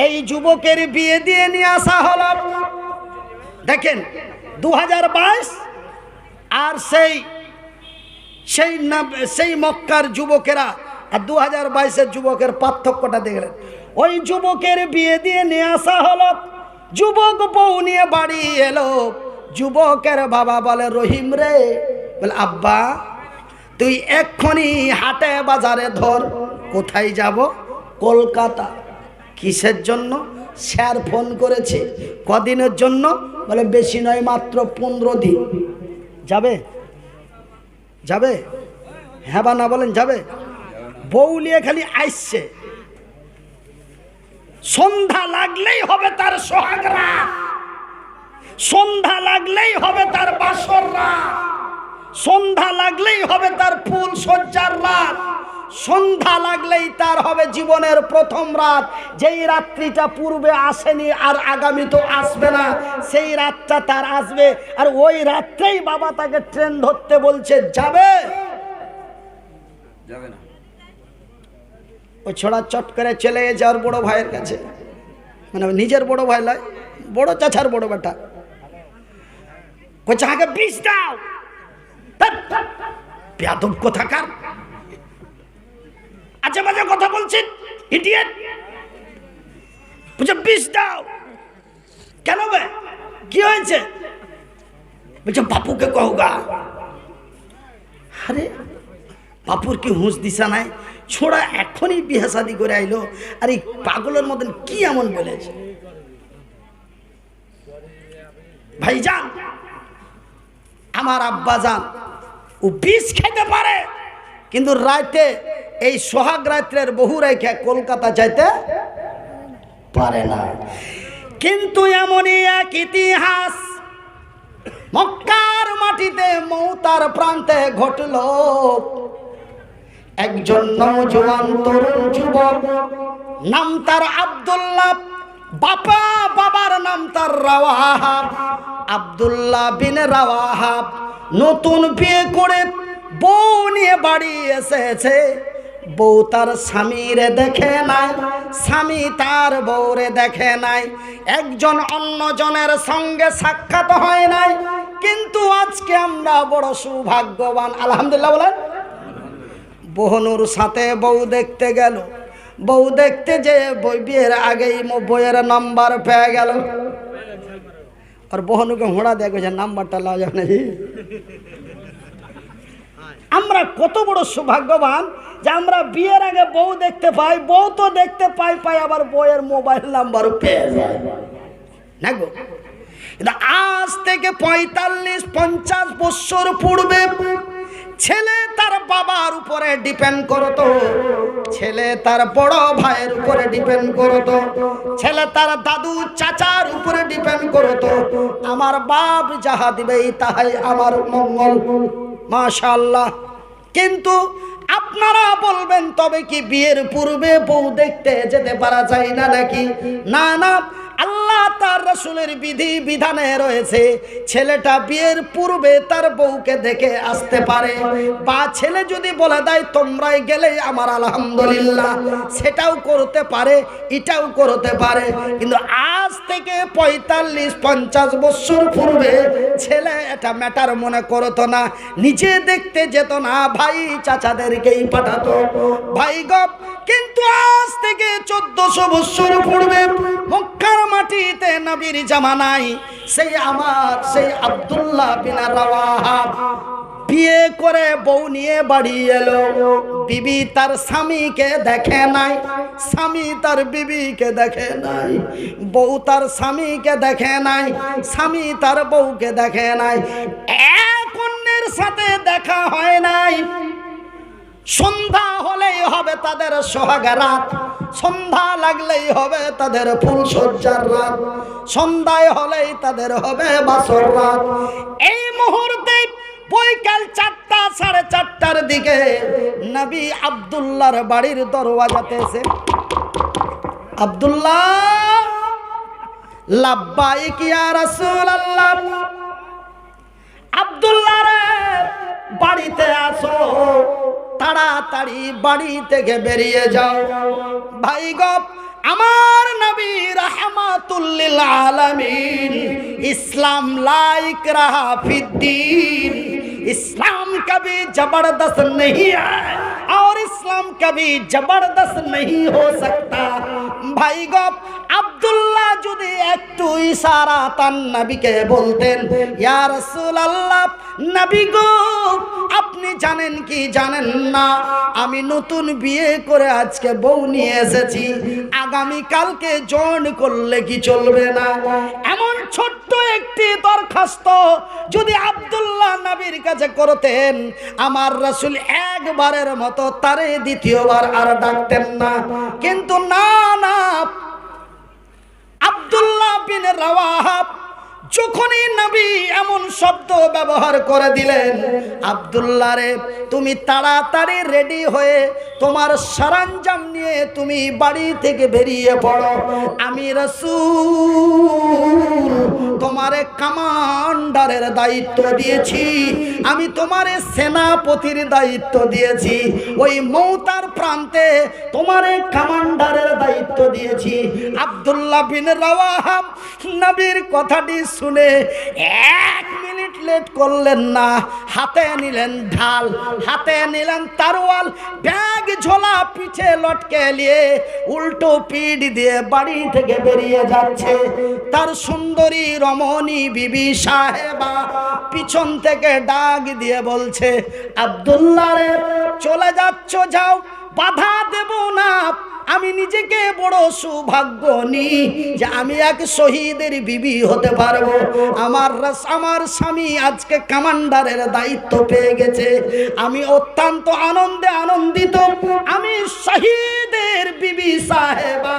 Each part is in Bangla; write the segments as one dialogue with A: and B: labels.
A: এই যুবকের বিয়ে দিয়ে নিয়ে আসা হলো। দেখেন 2022 আর সেই মক্কার যুবকেরা আর 2022-এর যুবকের পার্থক্যটা দেখলেন। ওই যুবকের বিয়ে দিয়ে নিয়ে আসা হলো, যুবক বউ নিয়ে বাড়ি এলো। যুবকের বাবা বলে, রহিম রে, বলে আব্বা তুই এক্ষুনি হাটে বাজারে ধর। কোথায় যাব? কলকাতা। কিসের জন্য? স্যার ফোন করেছে। কদিনের জন্য? বলে বেশি নয়, মাত্র 15 দিন। যাবে? যাবে? হ্যাঁ বা না বলেন, যাবে? বউ নিয়ে খালি আসছে, সন্ধ্যা লাগলেই হবে তার সোহাগ রাত, সন্ধ্যা লাগলেই হবে তার বাসর রাত, সন্ধ্যা লাগলেই হবে তার ফুল সজ্জার রাত, সন্ধ্যা লাগলেই তার হবে জীবনের প্রথম রাত। যেই রাত্রিটা পূর্বে আসেনি আর আগামী তো আসবে না, সেই রাতটা তার আসবে। আর ওই রাত্রেই বাবা তাকে ট্রেন ধরতে বলছে। যাবে? যাবে না। ওই ছোড়া চট করে চলে যাওয়ার বড় ভাইয়ের কাছে, মানে নিজের বড় ভাই নয়, বড় চাচার বড় বেটা। কইছে আগে বিষ দাও। বেয়াদব কোথাকার, আজে বাজে কথা বলছিস, ইডিয়েট। বলছে বিষ দাও। কেন বে, কি হয়েছে? বলছে বাপুকে কহগা। আরে বাপুর কি হুঁশ দিশা নাই? ছোড়া এখনই বিয়ে শাদি করে আইলো, আর এই পাগলের মতন কি এমন বলেছে? ভাইজান, আমার আব্বা জান, ও বিষ খেতে পারে, কিন্তু রাতে এই সোহাগ রাত্রের বহু রেখে কলকাতা যাইতে পারে না। কিন্তু এমনই এক ইতিহাস মক্কার মাটিতে মৌতার প্রান্তে ঘটল। একজন নওজোয়ান তরুণ যুবক, নাম তার আব্দুল্লাহ, বাবার নাম তার রাওয়াহা, আব্দুল্লাহ বিন রাওয়াহা। নতুন বিয়ে করে বউ নিয়ে বাড়ি এসেছে। বউ তার স্বামীরে দেখে নাই, স্বামী তার বউরে দেখে নাই, একজন অন্যজনের সঙ্গে সাক্ষাৎ হয় নাই। কিন্তু আজকে আমরা বড় সৌভাগ্যবান, আলহামদুলিল্লাহ বলেন। বহনুর সাথে বউ দেখতে গেল। বউ দেখতে যে বিয়ের আগেই বইয়ের নাম্বার পেয়ে গেল। আর বহনুকে হোঁড়া দেখে নাম্বারটা লাও যাবে না। আমরা কত বড় সৌভাগ্যবান যে আমরা বিয়ের আগে বউ দেখতে পাই, বউ তো দেখতে পাই আবার বইয়ের মোবাইল নাম্বারও পেয়ে যায় না গো। আজ থেকে 45-50 বছর পূর্বে ছেলে তার বাবার উপরে ডিপেন্ড করতো, ছেলে তার বড় ভাইয়ের উপরে ডিপেন্ড করতো, ছেলে তার দাদু চাচার উপরে ডিপেন্ড করতো। আমার বাপ যাহা দিবে তাহাই আমার মঙ্গল, মাশাআল্লাহ। কিন্তু আপনারা বলবেন, তবে কি বিয়ের পূর্বে বউ দেখতে যেতে পারা যায় না নাকি? না না, আল্লাহ তার রাসূলের বিধি বিধানে রয়েছে ছেলেটা বিয়ের পূর্বে তার বউকে দেখে আসতে পারে। বা ছেলে যদি বলে দেয় তোমরাই গেলে আমার আলহামদুলিল্লাহ, সেটাও করতে পারে, এটাও করতে পারে। কিন্তু আজ থেকে 45-50 বছর পূর্বে ছেলে এটা ম্যাটার মনে করতো না, নিজে দেখতে যেত না, ভাই চাচাদেরকেই পাঠাতো। ভাই গো, কিন্তু আজ থেকে 1400 বছর পূর্বে মক্কার মাটিতে নবীর জামানায় সেই আব্দুল্লাহ বিন রাওয়াহা বিয়ে করে বউ নিয়ে বাড়ি এলো। বিবি তার স্বামীকে দেখে নাই, স্বামী তার বিবিকে দেখে নাই, বউ তার স্বামীকে দেখে নাই, স্বামী তার বউকে দেখে নাই, এক অন্যের সাথে দেখা হয় নাই। সন্ধ্যা হলেই হবে তাদের সোহাগ রাত, সন্ধ্যা লাগলেই হবে তাদের ফুল সজ্জার রাত, সন্ধ্যায় হলেই তাদের হবে বাসর রাত। এই মুহূর্তে বৈকাল 4টা 4:30টার দিকে নবী আব্দুল্লাহর বাড়ির দরওয়াজাতে এসে, আব্দুল্লাহ, লাব্বাইক ইয়া রাসূলুল্লাহ, আব্দুল্লাহ রে বাড়িতে আসো, তাড়াতাড়ি বাড়ি থেকে বেরিয়ে যাও। ভাই গো, আমার নবী লিল আলামিন। ইসলাম লা ইকরাহা ফিদ্দীন। इस्लाम कभी जबरदस्त नहीं है और इस्लाम कभी जबरदस्त नहीं हो सकता। भाई गो আব্দুল্লাহ যদি একটু ইশারাতান নবীকে বলতেন, ইয়া রাসূলুল্লাহ, নবী গো আপনি জানেন কি জানেন না, আমি নতুন বিয়ে করে আজকে বউ নিয়ে এসেছি, আগামী কালকে জয়েন করলে কি চলবে না? এমন ছোট্ট একটি দরখাস্ত যদি আব্দুল্লাহ নবীর কাছে করতেন, আমার রাসূল একবারের মতো তারে দ্বিতীয়বার আর ডাকতেন না। কিন্তু না না, আব্দুল্লাহ বিন রাওয়াহা যখনই নবী এমন শব্দ ব্যবহার করে দিলেন, আব্দুল্লাহ রে তুমি তাড়াতাড়ি রেডি হয়ে তোমার সরঞ্জাম নিয়ে তুমি বাড়ি থেকে বেরিয়ে পড়ো, আমি রাসূল তোমারে কমান্ডারের দায়িত্ব দিয়েছি, আমি তোমারে সেনাপতির দায়িত্ব দিয়েছি, ওই মৌতার প্রান্তে তোমারে কমান্ডারের দায়িত্ব দিয়েছি। আব্দুল্লাহ বিন রাওয়াহা নবীর কথাটি শুনে 1 মিনিট লেট করলেন না, হাতে নিলেন ঢাল, হাতে নিলেন তরোয়াল, ব্যাগ ঝোলা পিছে লটকে নিয়ে উল্টো পিঠ দিয়ে বাড়ি থেকে বেরিয়ে যাচ্ছে। তার সুন্দরী রমণী বিবি সাহেবা পিছন থেকে ডাক দিয়ে বলছে, আব্দুল্লাহ রে চলে যাচ্ছ যাও, বাধা দেব না, আমি নিজেকে বড় সৌভাগ্যবানী যে আমি এক শহীদের বিবি হতে পারবো। আমার স্বামী আজকে কমান্ডারের দায়িত্ব পেয়ে গেছে, আমি অত্যন্ত আনন্দে আনন্দিত, আমি শহীদের বিবি সাহেবা,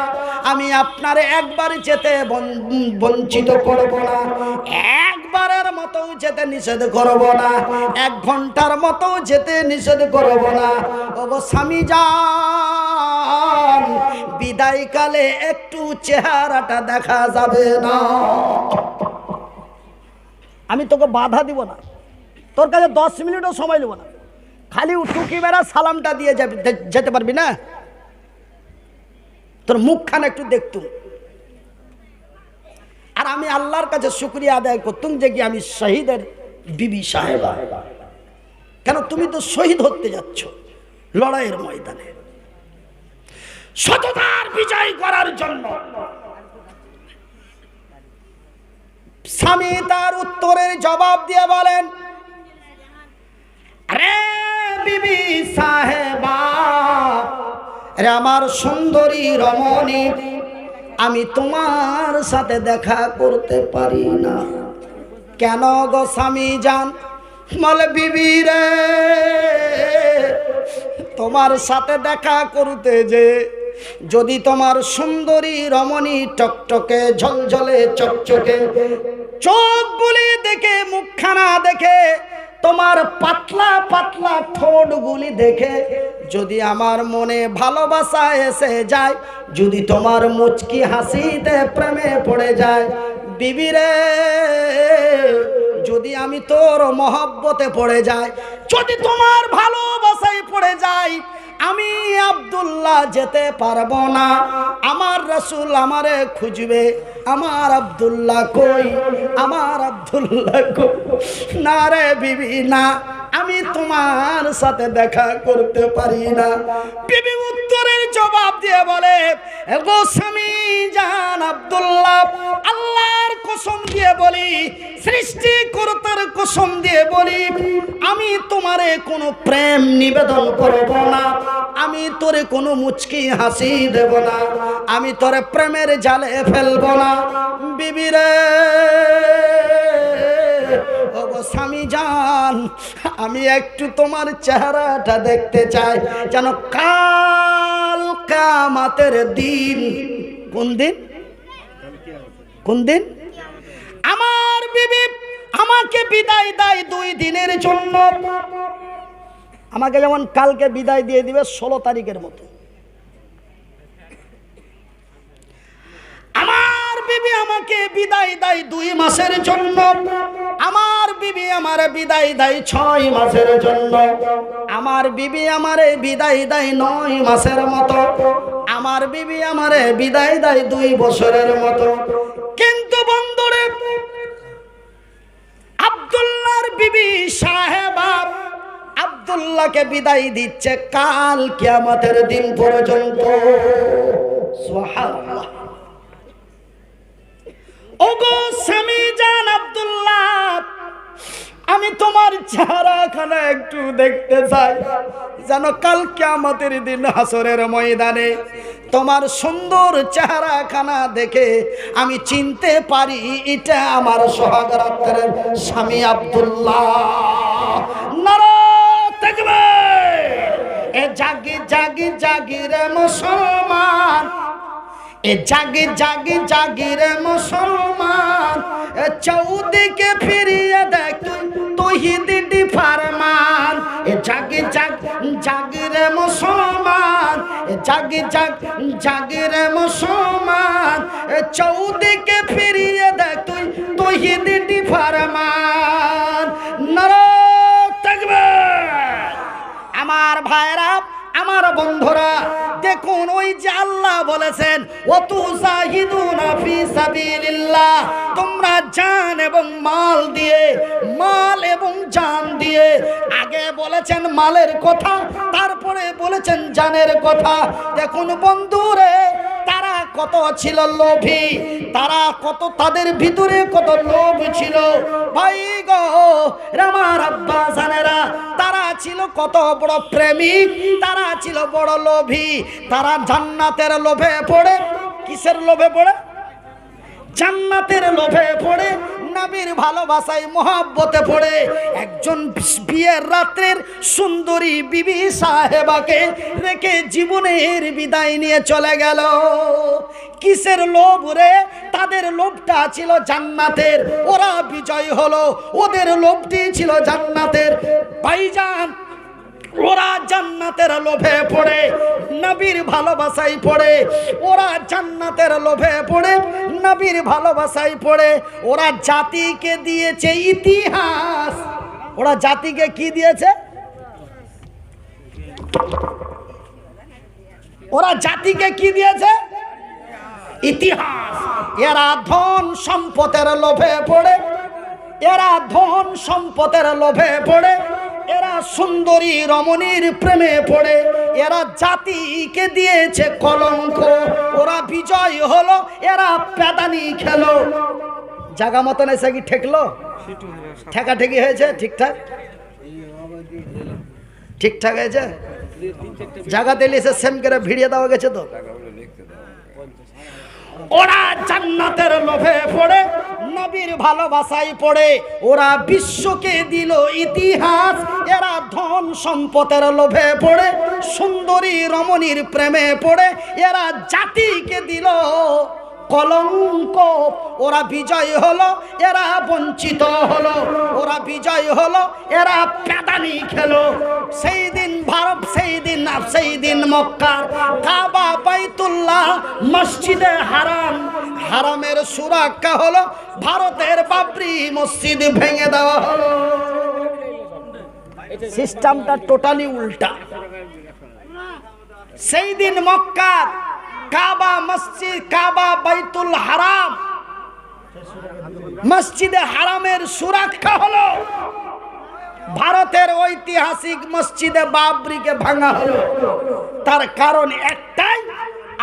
A: আমি আপনারে একবার যেতে বঞ্চিত করব না, একবারের মতো যেতে নিষেধ করব না, 1 ঘন্টার মতো যেতে নিষেধ করব না। ওগো স্বামী যান, বিদায়কালে একটু চেহারাটা দেখা যাবে না, আমি তোকে বাধা দিব না, তোর কাছে 10 মিনিটও সময় নেব না, খালি টুকি বেড়া সালামটা দিয়ে যেতে পারবি না, তোর মুখখানা একটু দেখতুম, আর আমি আল্লাহর কাছে শুকরিয়া আদায় করতুম যে কি আমি শহীদের বিবি সাহেবা। কেন তুমি তো শহীদ হতে যাচ্ছ লড়াইয়ের ময়দানে, সততার বিজয় করার জন্য। স্বামী তার উত্তরের জবাব দিয়ে বলেন, আরে বিবি সাহেবা, আরে আমার সুন্দরী রমণী, আমি তোমার সাথে দেখা করতে পারি না। কেন গো স্বামী জান? বলে বিবি রে, তোমার সাথে দেখা করতে যে যদি তোমার সুন্দরী রমণী টকটকে ঝলঝলে চকচকে চোখগুলি দেখে, মুখখানা দেখে, তোমার পাতলা পাতলা ঠোঁটগুলি দেখে যদি আমার মনে ভালোবাসা এসে যায়, যদি তোমার মুচকি হাসিতে প্রেমে পড়ে যায়, বিবি রে যদি আমি তোর মহব্বতে পড়ে যাই, যদি তোমার ভালোবাসায় পড়ে যাই, আমি আব্দুল্লাহ যেতে পারবো না, আমার রাসূল আমারে খুঁজবে, আমার আব্দুল্লাহ কই, আমার আব্দুল্লাহ কই? না রে বিবি না, আমি তোমার সাথে দেখা করতে পারি না। বিবি উত্তরের জবাব দিয়ে বলে, গো স্বামী জান আব্দুল্লাহ, আল্লাহর কসম দিয়ে বলি, সৃষ্টিকর্তার কসম দিয়ে বলি, আমি তোমারে কোনো প্রেম নিবেদন করব না, আমি তোরে কোনো মুচকি হাসি দেব না, আমি তোরে প্রেমের জালে ফেলব না। বিবি রে, ওগো স্বামী জান, আমি একটু তোমার চেহারাটা দেখতে চাই, যেন কাল কিয়ামতের দিন। কোন দিন? কোন দিন? আমার বিবি আমাকে বিদায় দেয় 2 দিনের জন্য, আমাকে যেমন কালকে বিদায় দিয়ে দিবে 16 তারিখের মতো। আমার বিবি আমাকে বিদায় দেয় 2 মাসের জন্য, আমার বিবি আমারে বিদায় দেয় 6 মাসের জন্য, আমার বিবি আমারে বিদায় দেয় 9 মাসের মতো, আমার বিবি আমারে বিদায় দেয় 2 বছরের মতো। সাহেবা আব্দুল্লাহকে বিদায় দিচ্ছে কাল কিয়ামতের দিন পর্যন্ত। সুবহানাল্লাহ। ওগো স্বামী জান আব্দুল্লাহ, আমি তোমার চেহারাখানা একটু দেখতে চাই, যেন কাল কিয়ামতের দিন হাসরের ময়দানে তোমার সুন্দর চেহারাখানা দেখে আমি চিনতে পারি এটা আমার সোহাগ রাত্রের স্বামী আব্দুল্লাহ। নারায়ে তাকবীর। এ জাগি জাগি জাগি রে মুসলমান, এ জাগি জাগি জাগি রে মুসলমান, এ চৌদিকে ফিরিয়ে দেখ তৌহিদি ফরমান। এ জাগি জাগি জাগি রে মুসলমান, এ জাগি জাগি জাগি রে মুসলমান, এ চৌদিকে ফিরিয়ে দেখ তৌহিদি ফরমান। নারায়ে তাকবীর। আমার ভাইরা, আমার বন্ধুরা, দেখুন ওই যে আল্লাহ বলেছেন ওয়াতুজাহিদুনা ফি সাবিলিল্লাহ, তোমরা জান এবং মাল দিয়ে, মাল এবং জান দিয়ে, আগে বলেছেন মালের কথা, তারপরে বলেছেন জানের কথা। দেখুন বন্ধুরে, তারা কত ছিল লোভী, তারা কত, তাদের ভিতরে কত লোভ ছিল ভাই গো আমার আব্বা জানেরা, তারা ছিল কত বড় প্রেমিক, তারা ছিল বড় লোভী। তারা জান্নাতের লোভে পড়ে, কিসের লোভে পড়ে? জান্নাতের লোভে পড়ে, নবীর ভালোবাসায় মহব্বতে পড়ে একজন বিয়ের রাত্রের সুন্দরী বিবি সাহেবাকে রেখে জীবনের বিদায় নিয়ে চলে গেল। কিসের লোভ রে? তাদের লোভটা ছিল জান্নাতের, ওরা বিজয় হলো, ওদের লোভটি ছিল জান্নাতের। ভাইজান, ওরা জান্নাতের লোভে পড়ে, নবীর ভালোবাসায় পড়ে, ওরা জান্নাতের লোভে পড়ে, নবীর ভালোবাসায় পড়ে। ওরা জাতিকে দিয়েছে ইতিহাস। ওরা জাতিকে কি দিয়েছে? ওরা জাতিকে কি দিয়েছে? ইতিহাস। এরা ধন সম্পদের লোভে পড়ে, এরা ধন সম্পদের লোভে পড়ে, এরা সুন্দরী রমণীর প্রেমে পড়ে, এরা জাতিকে দিয়েছে কলঙ্ক। ওরা বিজয় হলো, এরা পেদানি খেলো। জায়গা মতন এসে কি ঠেকলো? ঠেকাঠেকি হয়েছে? ঠিকঠাক ঠিকঠাক হয়েছে? জায়গা দিলে এসে সেম করে ভিড়িয়ে দেওয়া গেছে তো। ওরা জান্নাতের লোভে পড়ে, নবীর ভালোবাসায় পড়ে, ওরা বিশ্বকে দিল ইতিহাস। এরা ধন সম্পদের লোভে পড়ে, সুন্দরী রমণীর প্রেমে পড়ে, এরা জাতিকে দিল কলঙ্ক। ওরা বিজয় হলো, এরা বঞ্চিত হলো। ওরা বিজয় হলো, এরা পেদানি খেলো। সেই দিন ভারত, সেই দিন মক্কার কাবা, বাইতুল্লাহ, মসজিদে হারাম, হারামের সুরক্ষা হলো, ভারতের বাবরি মসজিদ ভেঙে দেওয়া হলো। সিস্টেমটা টোটালি উল্টা। সেই দিন মক্কার কাবা মসজিদ, কাবা বাইতুল হারাম, মসজিদে হারামের সুরক্ষা হলো, ভারতের ঐতিহাসিক মসজিদে বাবরিকে ভাঙা হলো। তার কারণ একটাই,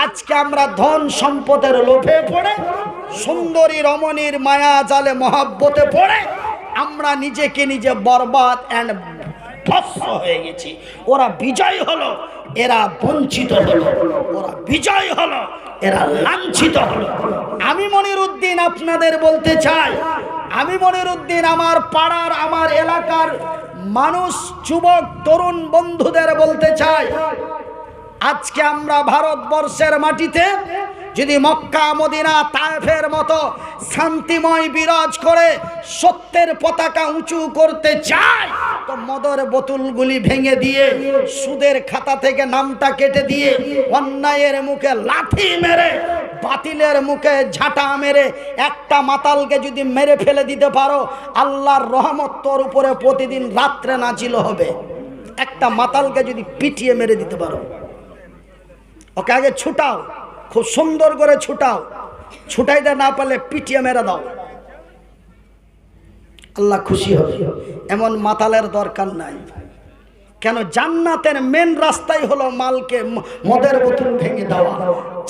A: আজকে আমরা ধন সম্পদের লোভে পড়ে, সুন্দরী রমণীর মায়া জালে মহব্বতে পড়ে আমরা নিজেকে নিজে বরবাদ এন্ড ধ্বংস হয়ে গেছি। ওরা বিজয় হলো, এরা বঞ্চিত হলো। ওরা বিজয় হলো, এরা লাঞ্ছিত হলো। আমি মনিরউদ্দিন আপনাদের বলতে চাই, আমি মনিরউদ্দিন আমার পাড়ার, আমার এলাকার মানুষ, যুবক তরুণ বন্ধুদের বলতে চাই, আজকে আমরা ভারতবর্ষের মাটিতে যদি মক্কা মদিনা তায়েফের মতো শান্তিময় বিরাজ করে সত্যের পতাকা উঁচু করতে চাই, তো মদের বোতলগুলি ভেঙে দিয়ে, সুদের খাতা থেকে নামটা কেটে দিয়ে, অন্যায়ের মুখে লাথি মেরে, বাতিলের মুখে ঝাঁটা মেরে একটা মাতালকে যদি মেরে ফেলে দিতে পারো, আল্লাহর রহমত তোর উপরে প্রতিদিন রাত্রে নাজিল হবে। একটা মাতালকে যদি পিটিয়ে মেরে দিতে পারো, ওকে আগে ছুটাও, খুব সুন্দর করে ছুটাও, ছুটাইতে না পারলে পিটিয়ে মেরে দাও। আল্লাহ খুশি হবে। এমন মাতালের দরকার নাই। কেন? জান্নাতের মেন রাস্তাই হলো মালকে মদের বোতল ভেঙে দেওয়া।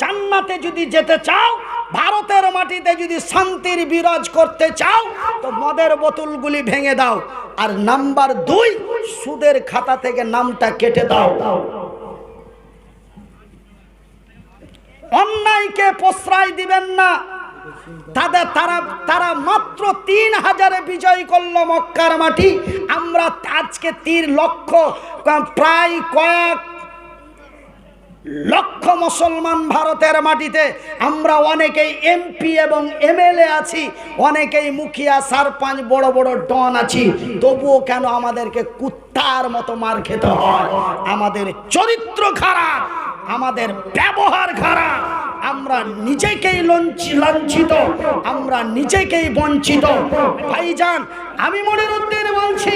A: জান্নাতে যদি যেতে চাও, ভারতের মাটিতে যদি শান্তির বিরাজ করতে চাও, তো মদের বোতলগুলি ভেঙে দাও। আর নাম্বার 2, সুদের খাতা থেকে নামটা কেটে দাও। অন্যায়কে প্রশ্রয় দিবেন না। তারা মাত্র 3000 বিজয় করলো মক্কার মাটি। আমরা আজকে 3 লক্ষ, প্রায় কয়েক লক্ষ মুসলমান ভারতের মাটিতে। আমরা অনেকেই এমপি এবং এমএলএ আছি, অনেকেই মুখিয়া সারপঞ্চ বড় বড় ডন আছি। তবুও কেন আমাদেরকে কুত্তার মতো মার খেতে হয়? আমাদের চরিত্র খারাপ, আমাদের ব্যবহার খারাপ, আমরা নিজেকেই লাঞ্ছিত, আমরা নিজেকেই বঞ্চিত। ভাইজান, আমি মনিরউদ্দিন বলছি,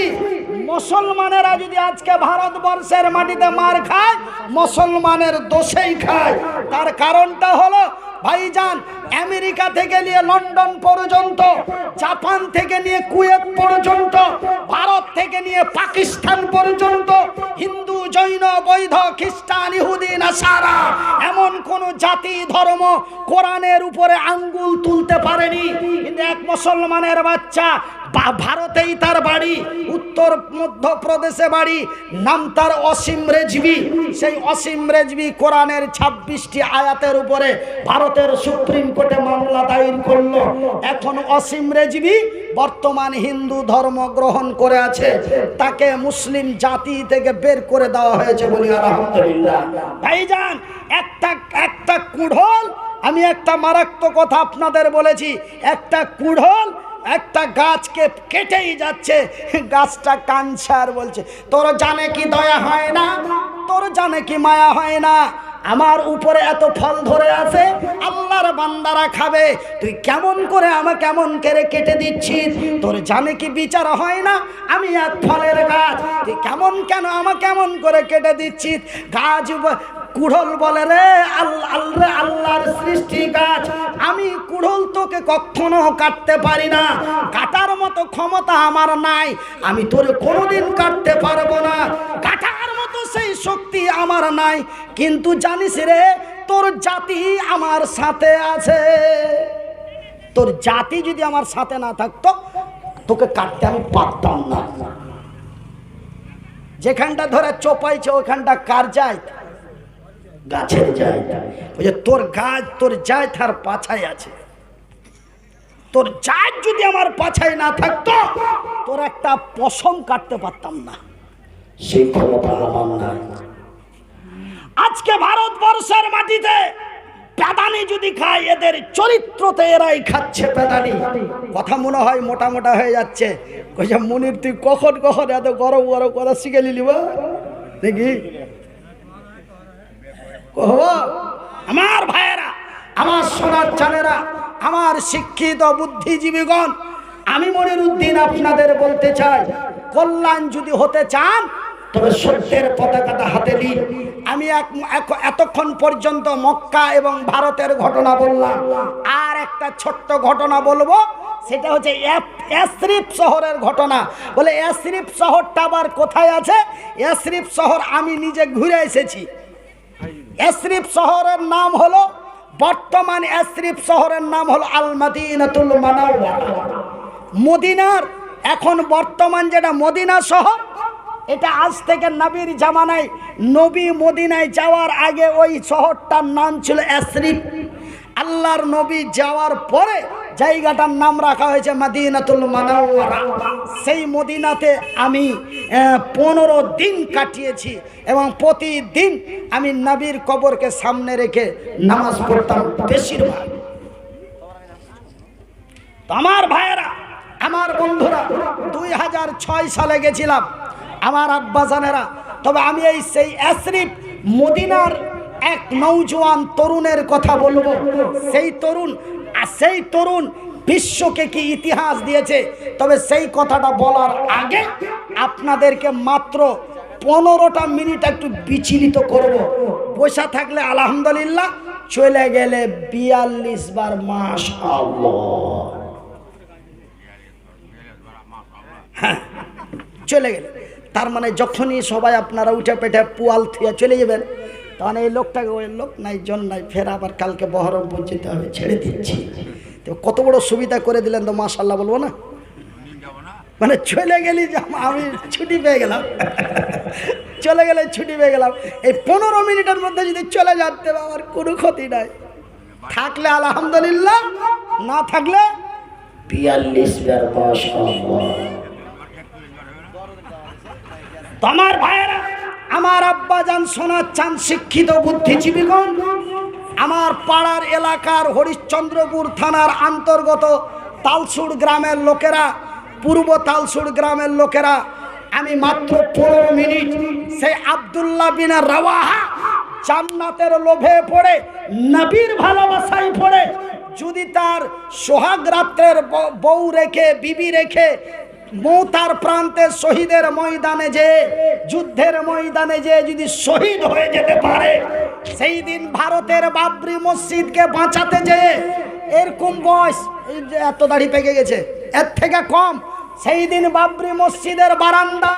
A: মুসলমানেরা যদি আজকে ভারতবর্ষের মাটিতে মার খায়, মুসলমানের দোষেই খায়। তার কারণটা হলো ভাইজান, আমেরিকা থেকে নিয়ে লন্ডন পর্যন্ত, জাপান থেকে নিয়ে কুয়েত পর্যন্ত, ভারত থেকে নিয়ে পাকিস্তান পর্যন্ত, হিন্দু, জৈন, বৌদ্ধ, খ্রিস্টান, ইহুদি, নাসারা, এমন কোন জাতি ধর্ম কোরআনের উপরে আঙ্গুল তুলতে পারেনি। কিন্তু এক মুসলমানের বাচ্চা, ভারতেই তার বাড়ি, উত্তর মধ্যপ্রদেশে বাড়ি, নাম তার অসীম রেজভি। সেই অসীম রেজভি কোরআনের 26টি আয়াতের উপরে ভারতের সুপ্রিম কোর্টে মামলা দায়ের করলো। এখন অসীম রেজভি বর্তমান হিন্দু ধর্ম গ্রহণ করে আছে, তাকে মুসলিম জাতি থেকে বের করে দেওয়া হয়েছে, বলি আলহামদুলিল্লাহ। ভাইজান, একটা কুড়োল, আমি একটা মারাত্মক কথা আপনাদের বলেছি, একটা কুড়োল একটা গাছকে কেটেই যাচ্ছে, গাছটা কাঁদছে আর বলছে, তোর জানে কি দয়া হয় না, তোর জানে কি মায়া হয় না, আমার উপরে এত ফল ধরে আছে, আল্লাহর বান্দারা খাবে, তুই কেমন করে আমাকে কেমন করে কেটে দিচ্ছিস, তোর জানে কি বিচার হয় না, আমি এক ফলের গাছ, তুই কেন আমাকে কেমন করে কেটে দিচ্ছিস। গাছ কুড়োল বলে, রে আল্লাহর সৃষ্টি গাছ, আমি কুড়োল তোকে কখনো কাটতে পারি না, কাটার মতো ক্ষমতা আমার নাই, আমি তোরে কোনোদিন কাটতে পারবো না, কাটার মতো সেই শক্তি আমার নাই, কিন্তু জানিস রে, তোর জাতি আমার সাথে আছে, তোর জাতি যদি আমার সাথে না থাকতো তোকে কাটতে আমি পারতাম না। যেখানটা ধরে চোপাইছে ওখানটা কার যায়? গাছের যায়। তোর গাছ, তোর যায় তার পাছায় আছে, তোর জাত যদি আমার পাছায় না থাকতো তোর একটা পশম কাটতে পারতাম না, সেই ক্ষমতা আমার নাই। আজকে ভারতবর্ষের মাটিতে পেদানি যদি খায়, এদের চরিত্রতে এরাই খাচ্ছে পেদানি। কথা মনে হয় মোটা মোটা হয়ে যাচ্ছে। কইছে, মুনির তুই কখন এত গরম গরম করা শিখে নিলি বা দেখি। আমার ভাইয়েরা, আমার সোনার চানেরা, আমার শিক্ষিত বুদ্ধিজীবীগণ, আমি মনিরউদ্দিন আপনাদের বলতে চাই, কল্যাণ যদি হতে চান তবে সত্যের পতাকাটা হাতে নিন। আমি এতক্ষণ পর্যন্ত মক্কা এবং ভারতের ঘটনা বললাম, আর একটা ছোট্ট ঘটনা বলবো, সেটা হচ্ছে ইয়াসরিব শহরের ঘটনা। বলে ইয়াসরিব শহরটা আবার কোথায় আছে? ইয়াসরিব শহর আমি নিজে ঘুরে এসেছি। ইয়াসরিব শহরের নাম হলো, বর্তমান ইয়াসরিব শহরের নাম হলো আল মদিনাতুল মুনাওয়ারা। মদিনার এখন বর্তমান যেটা মদিনা শহর, এটা আজ থেকে নবীর জামানায়, নবী মদিনায় যাওয়ার আগে ওই শহরটার নাম ছিল ইয়াসরিব। আল্লাহর নবী যাওয়ার পরে জায়গাটার নাম রাখা হয়েছে মদিনাতুল মুনাওয়ারা। সেই মদিনাতে আমি 15 দিন কাটিয়েছি এবং প্রতিদিন আমি নবীর কবরকে সামনে রেখে নামাজ পড়তাম বেশিরভাগ। আমার ভাইয়েরা, আমার বন্ধুরা, 2006 সালে গেছিলাম আমার আব্বাজানেরা। তবে আমি সেই ইয়াসরিব মদিনার এক নওজোয়ান তরুণের কথা বলবো। সেই তরুণ বিশ্বকে কি ইতিহাস দিয়েছে। তবে সেই কথাটা বলার আগে আপনাদেরকে মাত্র 15টা মিনিট একটু বিচলিত করব। বসে থাকলে আলহামদুলিল্লাহ, চলে গেলে 42 বার মাশাআল্লাহ। হ্যাঁ চলে গেলেন। তার মানে যখনই সবাই আপনারা উঠে পেটে পুয়াল থুয়ে চলে যাবেন, তখন এই লোকটাকে ওই লোক নাই জন নাই, ফের আবার কালকে বহরমপুর যেতে হবে, ছেড়ে দিচ্ছি। তো কত বড় সুবিধা করে দিলেন, তো মাশাআল্লাহ বলবো না? মানে চলে গেলি যে আমি ছুটি পেয়ে গেলাম, চলে গেলে ছুটি পেয়ে গেলাম। এই 15 মিনিটের মধ্যে যদি চলে যেতে আমার কোনো ক্ষতি নাই। থাকলে আলহামদুলিল্লাহ, না থাকলে 42 বার মাশাআল্লাহ। তোমার ভাইয়েরা, আমার আব্বা জান সোনার চাঁদ শিক্ষিত বুদ্ধিজীবীগণ, আমার পাড়ার এলাকার হরিশ্চন্দ্রপুর থানার অন্তর্গত তালসুড় গ্রামের লোকেরা, পূর্ব তালসুড় গ্রামের লোকেরা, আমি মাত্র 15 মিনিট সেই আব্দুল্লাহ বিন রাওয়াহা জান্নাতের লোভে পড়ে, নবীর ভালোবাসায় পড়ে, যদি তার সোহাগ রাত্রের বউ রেখে, বিবি রেখে মৌতার প্রান্তে শহীদের ময়দানে যে, যুদ্ধের ময়দানে যে যদি শহীদ হয়ে যেতে পারে, সেই দিন ভারতের বাবরি মসজিদকে বাঁচাতে যে, এরকম বয়স, এই যে এত দাড়ি পেকে গেছে, এর থেকে কম, সেই দিন বাবরি মসজিদের বারান্দা